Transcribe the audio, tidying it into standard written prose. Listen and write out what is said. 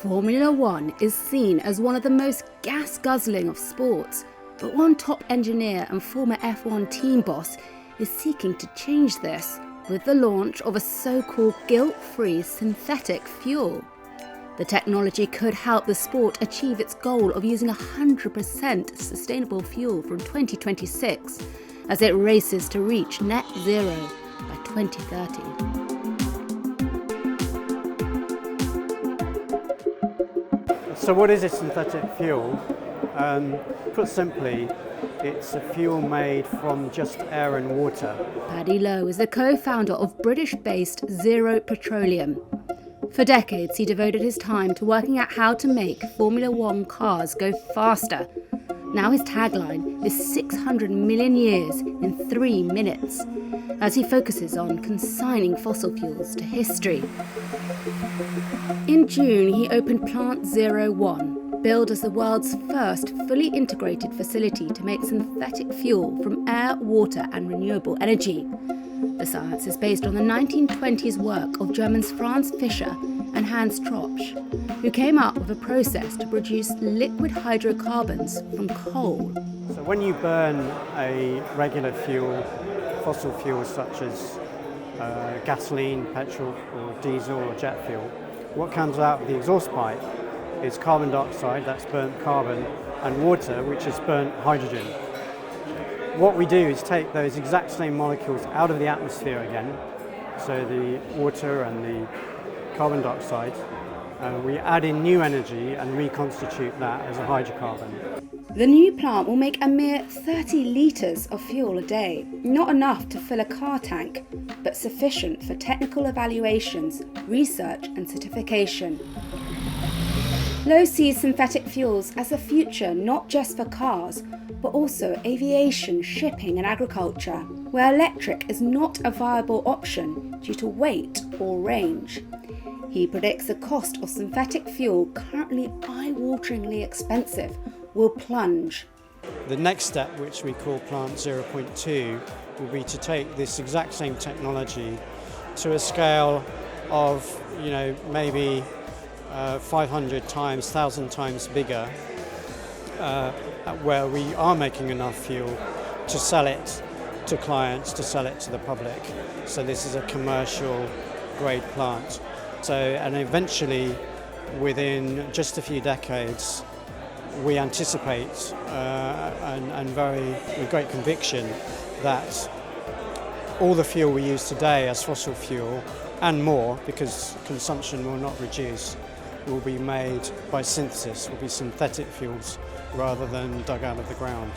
Formula One is seen as one of the most gas-guzzling of sports, but one top engineer and former F1 team boss is seeking to change this with the launch of a so-called guilt-free synthetic fuel. The technology could help the sport achieve its goal of using 100% sustainable fuel from 2026 as it races to reach net zero by 2030. So what is a synthetic fuel? Put simply, it's a fuel made from just air and water. Paddy Lowe is the co-founder of British-based Zero Petroleum. For decades, he devoted his time to working out how to make Formula One cars go faster. Now his tagline is 600 million years in 3 minutes, as he focuses on consigning fossil fuels to history. In June, he opened Plant 01, billed as the world's first fully integrated facility to make synthetic fuel from air, water and renewable energy. The science is based on the 1920s work of Germans Franz Fischer and Hans Tropsch, who came up with a process to produce liquid hydrocarbons from coal. So when you burn a regular fuel, fossil fuels such as gasoline, petrol or diesel or jet fuel, what comes out of the exhaust pipe is carbon dioxide, that's burnt carbon, and water, which is burnt hydrogen. What we do is take those exact same molecules out of the atmosphere again, so the water and the carbon dioxide, we add in new energy and reconstitute that as a hydrocarbon. The new plant will make a mere 30 litres of fuel a day, not enough to fill a car tank, but sufficient for technical evaluations, research and certification. Lowe sees synthetic fuels as a future not just for cars, but also aviation, shipping and agriculture, where electric is not a viable option due to weight or range. He predicts the cost of synthetic fuel, currently eye-wateringly expensive, will plunge. The next step, which we call Plant 0.2, will be to take this exact same technology to a scale of, maybe 500 times, 1,000 times bigger, where we are making enough fuel to sell it to clients, to sell it to the public. So this is a commercial grade plant. And eventually, within just a few decades, we anticipate with great conviction that all the fuel we use today as fossil fuel and more, because consumption will not reduce, will be made by synthesis, will be synthetic fuels rather than dug out of the ground.